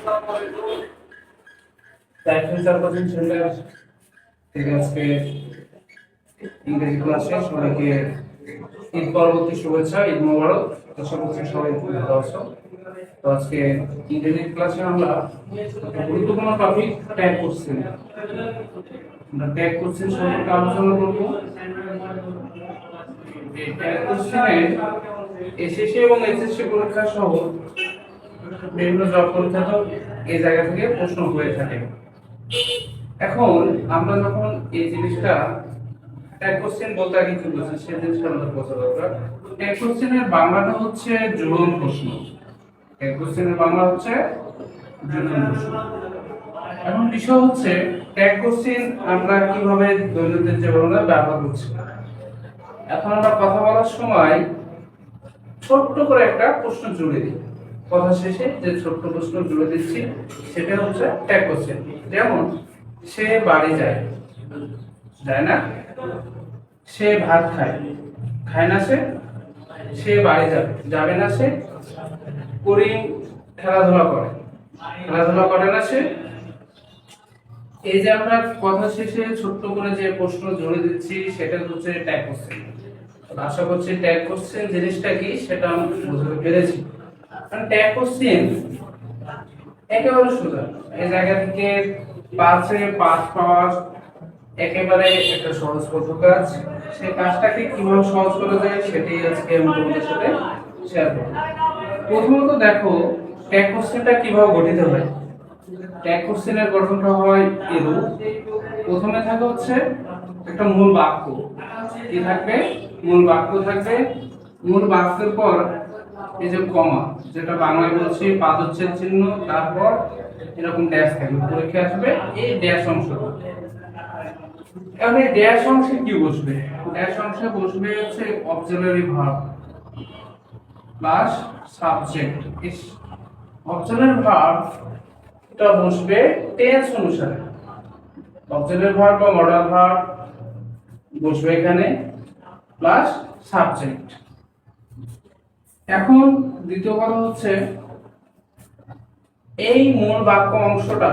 আজকে ইংরেজি ক্লাসে সবাইকে ঈদ পরবর্তী শুভেচ্ছা, ঈদ মোবারক। আশা করছি সবাই ভালো আছো। তো আজকে ইংরেজি ক্লাসে আমরা গুরুত্বপূর্ণ টপিক ট্যাগ কোশ্চেন, আমরা ট্যাগ কোশ্চেন সম্পর্কে আলোচনা করব। এই ট্যাগ কোশ্চেনের এসএসসি এবং এইচএসসি পরীক্ষা সহ বিভিন্ন জব পরীক্ষাতেও এই জায়গা থেকে প্রশ্ন হয়ে থাকে। এখন আমরা যখন এই জিনিসটা ট্যাগ কোশ্চেন বলতে আগে কি বলছি সেই জিনিসটা আমাদের বোঝা দরকার। ট্যাগ কোশ্চেনের বাংলাটা হচ্ছে জোড়ন প্রশ্ন। ট্যাগ কোশ্চেনের বাংলা হচ্ছে জোড়ন প্রশ্ন। এখন বিষয় হচ্ছে ট্যাগ কোশ্চেন আমরা কিভাবে দৈনন্দিন জীবনে ব্যবহার করছি। এখন আমরা কথা বলার সময় ছোট্ট করে একটা প্রশ্ন জুড়ে দিই, কথা শেষে যে ছোট্ট প্রশ্ন জুড়ে দিচ্ছি সেটা হচ্ছে ট্যাগ কোশ্চেন। যেমন সে বাড়ি যায়, যায় না। সে ভাত খায়, খায় না সে। সে বাড়ি যাবে, যাবে না সে। করিম খেলাধুলা করে, খেলাধুলা করে না সে। এই যে আমরা কথা শেষে ছোট্ট করে যে প্রশ্ন জুড়ে দিচ্ছি সেটা হচ্ছে ট্যাগ কোশ্চেন। আশা করছি ট্যাগ কোশ্চেন জিনিসটা কি সেটা আমি বুঝতে পেরেছি। ট্যাগ কোশ্চেন একেবারে সোজা। এই জায়গা থেকে 5-এ 5 পাওয়ার একেবারে একটা সহজ কাজ। সেই কাজটাকে কিভাবে সহজ করা যায় সেটাই আজকে আমি তোমাদের সাথে শেয়ার করব। প্রথমত দেখো ট্যাগ কোশ্চেনটা কিভাবে গঠিত হয়। ট্যাগ কোশ্চেনের গঠনটা হয় এরূপ। প্রথমে থাকে হচ্ছে একটা মূল বাক্য। কি থাকবে? মূল বাক্য থাকবে। মূল বাক্যের পর এই যে কমা, যেটা বাংলায় বলছি পাদচ্ছেদ চিহ্ন, তারপর এরকম ড্যাশ থাকবে। পরীক্ষা আসবে এই ড্যাশ অংশটা। এখন এই ড্যাশ অংশে কি বসবে? ড্যাশ অংশে বসবে হচ্ছে auxiliary verb plus subject. Auxiliary verb এটা বসবে টেন্স অনুসারে। অক্সিলারি ভার্ব বা মডাল ভার্ব বসবে এখানে প্লাস সাবজেক্ট। এখন দ্বিতীয় কথা হচ্ছে এই মূল বাক্য অংশটা,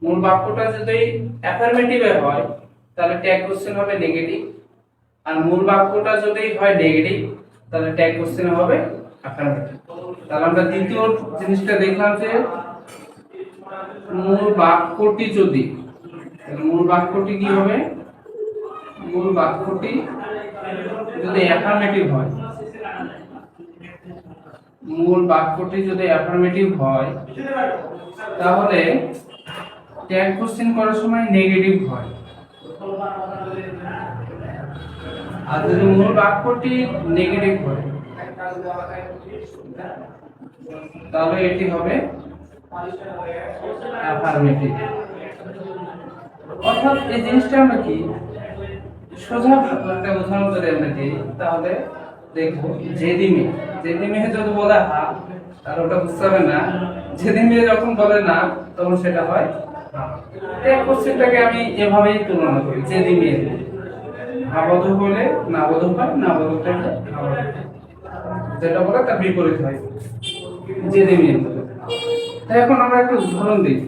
মূল বাক্যটা যদি অ্যাফার্মেটিভে হয় তাহলে ট্যাগ কোশ্চেন হবে নেগেটিভ। আর মূল বাক্যটা যদি হয় নেগেটিভ তাহলে ট্যাগ কোশ্চেন হবে অ্যাফার্মেটিভ। তাহলে আমরা দ্বিতীয় জিনিসটা দেখলাম যে মূল বাক্যটি যদি, মূল বাক্যটি কি হবে? মূল বাক্যটি যদি অ্যাফার্মেটিভ হয়, মূল বাক্যটি যদি অ্যাফার্মেটিভ হয় তাহলে ট্যাগ কোশ্চেন করার সময় নেগেটিভ হয়। আর যদি মূল বাক্যটি নেগেটিভ হয় তাহলে এটি হবে অ্যাফার্মেটিভ। অর্থাৎ এই জিনিসটা আমরা কি সোজা একটা উদাহরণ যদি আমরা দিই তাহলে দেখবো যেদিনে, যেদিনে যদি বলে হা তাহলে ওটা বুঝতে হবে না। যেদিনে যখন বলে না তখন সেটা হয় ট্যাগ কোশ্চেনটাকে আমি এভাবেই তুলনা করি। যেদিনে হাবোধক হলে না বোধক হয়, না বোধকটা যেটা বলে তার বিপরীত হয় যেদিনে। তাই এখন আমরা একটা উদাহরণ দিই।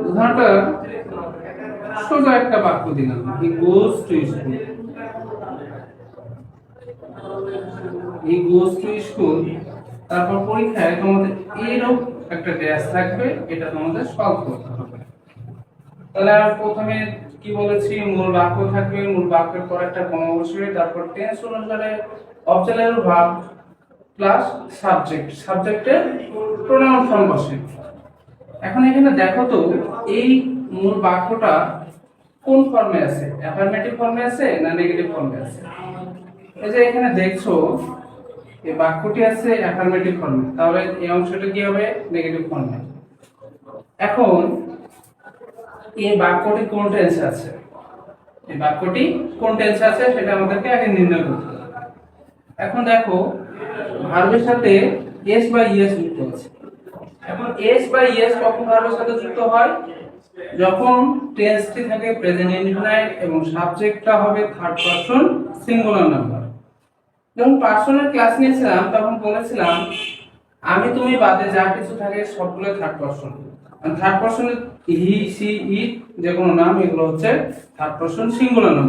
উদাহরণটা সোজা একটা বাক্য দিলাম, he goes to school. He goes to school. তারপর পরীক্ষায় তোমাদের এইরকম একটা ড্যাশ থাকবে, এটা তোমাদের সলভ করতে হবে। তাহলে আমি প্রথমে কি বলেছি? মূল বাক্য থাকবে, মূল বাক্যের পর একটা কমা বসবে, তারপর টেন্স অনুসারে অক্সিলারি ভার্ব প্লাস সাবজেক্ট, সাবজেক্টের প্রোনাউন ফর্ম বসে। এখন এখানে দেখো তো এই মূল বাক্যটা কোন ফর্মে আছে? অ্যাফার্মেটিভ ফর্মে আছে না নেগেটিভ ফর্মে আছে? এই যে এখানে দেখছো এই বাক্যটি আছে অ্যাফার্মেটিভ ফর্মে, তাহলে এই অংশটা কি হবে? নেগেটিভ ফর্মে। এখন এই বাক্যটি কোন টেন্সে আছে? এই বাক্যটি কোন টেন্সে আছে সেটা আমাদেরকে আগে নির্ণয় করতে হবে। এখন দেখো ভার্বের সাথে এস বা ইএস যুক্ত আছে। এখন এস বা ইএস কখন ভার্বের সাথে যুক্ত হয়? যখন টেন্সটি থাকে প্রেজেন্ট ইনডিফিনাইট এবং সাবজেক্টটা হবে থার্ড পারসন সিঙ্গুলার নাম্বার। যখন পার্সনের ক্লাস নিয়েছিলাম তখন বলেছিলাম আমি তুমি বাদে যা কিছু থাকে সবগুলো থার্ড পারসন। থার্ড পারসনে হি সি ইট যে কোনো নাম এগুলো হচ্ছে থার্ড পারসন সিঙ্গুলার নাম।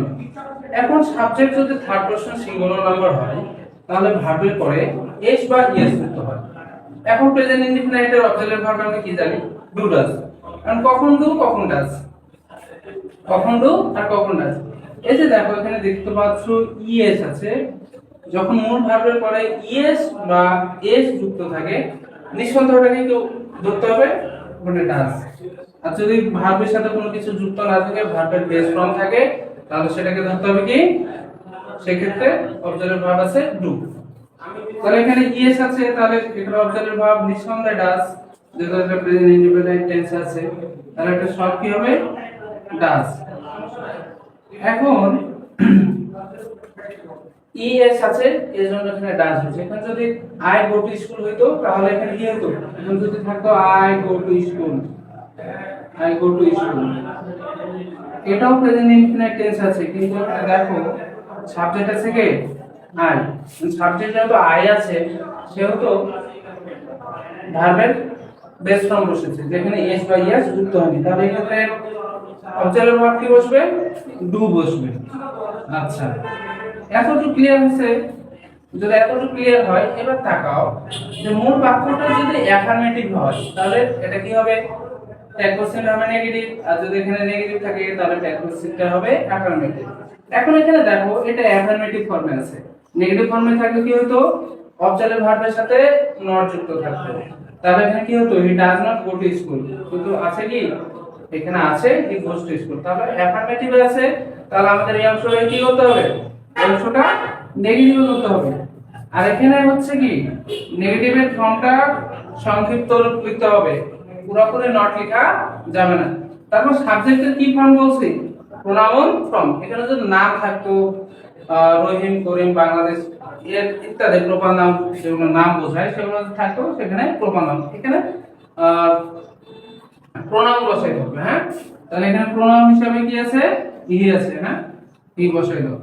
এখন সাবজেক্ট যদি থার্ড পারসন সিঙ্গুলার নাম্বার হয় তাহলে ভার্বের পরে এস বা ইএস যুক্ত হয়। এখন প্রেজেন্ট ইনডিফিনাইটের অবজেক্টিভ ভার্ব আমরা কি জানি? Do does. কারণ কখন ডু কখন ডাজ, কখন ডু আর কখন ডাজ। এই যে দেখো এখানে দেখতে পাচ্ছ ইএস আছে, যখন মূল ভার্বের পরে ইএস বা এস যুক্ত থাকে নিঃসন্দেহে ওটাকে কি ধরতে হবে? মানে ডাজ। আর যদি ভার্বের সাথে কোনো কিছু যুক্ত না থাকে, ভার্বের বেস ফর্ম থাকে, তাহলে সেটাকে ধরতে হবে কি? সেক্ষেত্রে অবজেক্টিভ ভার্ব আছে ডু। তাহলে এখানে ইএস আছে, তাহলে এটা অবজেক্টিভ ভার্ব নিঃসন্দেহে ডাজ। যেহেতু এটা প্রেজেন্ট ইনডিফিনাইট টেন্স আছে, তাহলে এটা সব কি হবে? ডাজ। এখন ইএস আছে এজন্য এখানে ডাজ হচ্ছে। এখানে যদি আই গো টু স্কুল হইতো তাহলে এখানে কি হতো? এখন যদি থাকতো I go to school, I go to school, এটাও প্রেজেন্ট ইনডিফিনাইট টেন্স আছে, কিন্তু এখানে দেখো সাবজেক্ট আছে কি? আই। সাবজেক্ট যেহেতু আই আছে সেহেতু ভার্বের বেস ফর্ম বসেছে, যেখানে এস বা ইএস যুক্ত হয়নি, তাহলে এখানে অবজেক্টিভ ভার্ব কি বসবে? ডু বসবে। আচ্ছা, এতটুকু ক্লিয়ার হয়েছে? যদি এতটুকু ক্লিয়ার হয়, এবার তাকাও যে মূল বাক্যটা যদি অ্যাফার্মেটিভ হয় তাহলে এটা কি হবে? ট্যাগ কোশ্চেন হবে নেগেটিভ, আর যদি এখানে নেগেটিভ থাকে তাহলে ট্যাগ কোশ্চেনটা হবে অ্যাফার্মেটিভ। এখন এখানে দেখো এটা অ্যাফার্মেটিভ ফর্মে আছে, নেগেটিভ ফর্মে থাকলে কি হতো? অবজেক্টিভ ভার্বের সাথে নট যুক্ত থাকতো, তাহলে এখানে কি হতো? He does not go to school. কিন্তু আছে কি? এখানে আছে হি গোস টু স্কুল। তাহলে অ্যাফার্মেটিভ আছে, তাহলে আমাদের এই অংশটা কি করতে হবে? এই অংশটা নেগেটিভ করতে হবে। আর এখানে হচ্ছে কি? নেগেটিভের ফর্মটা সংক্ষিপ্ত রূপ লিখতে হবে, পুরোপুরি নট লেখা যাবে না। তারপর সাবজেক্টের কি ফর্ম বলছি? Pronoun form. এখানে যদি নাম থাকতো রহিম, করিম, বাংলাদেশ এর ইত্যাদি প্রপার নাম, যেগুলো নাম বোঝায় সেগুলো থাকতো সেখানে প্রপার নাম। এখানে প্রোনাউন বসাইতে হবে। হ্যাঁ, তাহলে এখানে প্রোনাউন হিসেবে কি আছে? হি আছে। হ্যাঁ, হি বসাই দাও।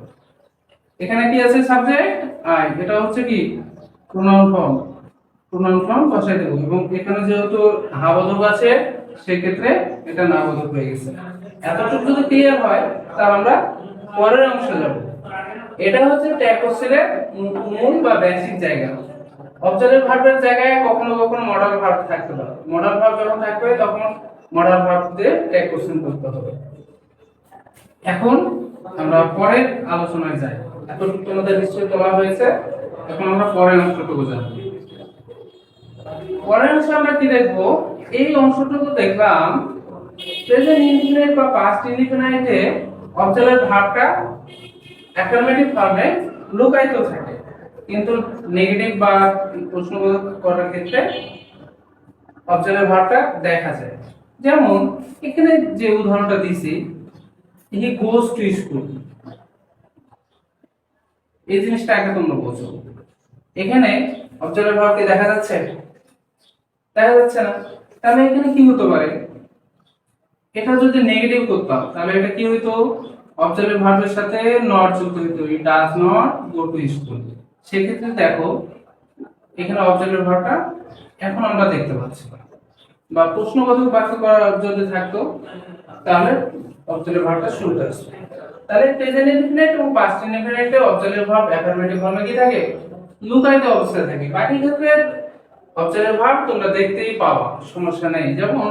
এখানে কি আছে? সাবজেক্ট আই, এটা হচ্ছে কি? Pronoun form. প্রোনাউন ফর্ম বসাই দেব, এবং এখানে যেহেতু হাবোধক আছে সেক্ষেত্রে এটা নাবোধক হয়ে গেছে। এতটুকু যদি ক্লিয়ার হয় তাহলে আমরা পরের অংশে যাব। এটা হচ্ছে ট্যাগ কোশ্চেনের মূল বা বেসিক জায়গা। অবজেক্টিভ ভার্বের জায়গায় কখনো কখনো মডাল ভার্ব থাকতে পারে। মডাল ভার্ব যখন থাকবে তখন মডাল ভার্ব দিয়ে ট্যাগ কোশ্চেন করতে হবে। এখন আমরা পরের আলোচনায় যাই। এতটুকু তোমাদের নিশ্চয়ই তোলা হয়েছে, এখন আমরা পরের অংশটুকু যাব। পরের অংশে আমরা কি দেখব? এই অংশটুকু দেখলাম প্রেজেন্ট ইনডিফিনাইট বা পাস্ট ইনডিফিনাইটে অবজেক্টিভ ভার্বটা অ্যাফার্মেটিভ ফর্মে লুকায়িত থাকে, কিন্তু নেগেটিভ বা প্রশ্নবোধক করার ক্ষেত্রে অবজেক্টিভ ভার্বটা দেখা যায়। যেমন এখানে যে উদাহরণটা দিছি, হি গোস টু স্কুল, এই জিনিসটা আগে তোমরা বোঝো। এখানে অবজেক্টিভ ভার্ব কি দেখা যাচ্ছে? দেখা যাচ্ছে না। তাহলে এখানে কি হতে পারে? এটা যদি নেগেটিভ করতাম তাহলে এটা কি হইতো? অবজেক্টিভ ভার্বের সাথে নট যুক্ত হইতো, he does not go to school. সেক্ষেত্রে দেখো এখানে অবজেক্টিভ ভার্বটা এখন আমরা দেখতে পাচ্ছি। বা প্রশ্নবোধক বাক্য করা যদি থাকতো তাহলে অবজেক্টিভ ভার্বটা শুরুতে আসতো। তাহলে প্রেজেন্ট ইনডিফিনাইট এবং পাস্ট ইনডিফিনাইটে অবজেক্টিভ ভার্ব অ্যাফার্মেটিভ ফর্মে কি থাকে? লুকায়িত অবস্থায় থাকে। বাকি ক্ষেত্রে অবজেক্টিভ ভার্ব তোমরা দেখতেই পাবা, সমস্যা নেই। যেমন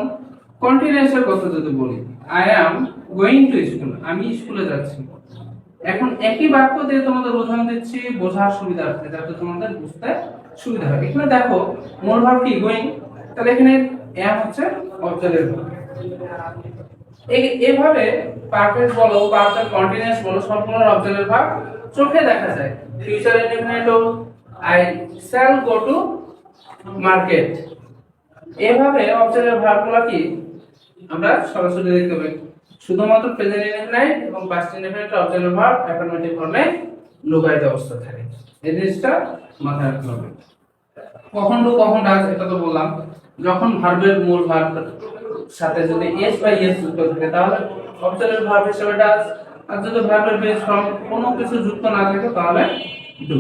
কন্টিনিউয়াসের কথা যদি বলি, I am going to school, আমি স্কুলে যাচ্ছি। এখন একই বাক্য দিয়ে তোমাদের উদাহরণ দিচ্ছি বোঝার সুবিধার্থে, যাতে তোমাদের বুঝতে সুবিধা হয়। এখানে দেখো মূল ভার্ব কি? গোয়িং, তাহলে এখানে অ্যাম হচ্ছে অবজেক্টিভ ভার্ব। এইভাবে পারফেক্ট বলো, পারফেক্ট কন্টিনিউয়াস বলো, সবগুলোর অবজেক্টিভ ভার্ব চোখে দেখা যায়। Future indefinite I shall go to market. এভাবে অবজেক্টিভ ভার্বগুলো কি আমরা সরাসরি দেখতে পাই। শুধুমাত্র প্রেজেন্ট ইনডিফিনাইট এবং past indefinite objective verb affirmative ফর্মে লুকায়িত অবস্থা থাকে। এই জিনিসটা মাথায় রাখতে হবে। কখন ডু কখন ডাজ এটা তো বললাম। যখন ভার্বের মূল ভার্ব সাথে যদি এস বা ইএস যুক্ত থাকে তাহলে অবজেক্টিভ ভার্ব হিসেবে ডাজ, আর যদি ভার্বের বেস ফর্ম কোনো কিছু যুক্ত না থাকে তাহলে ডু।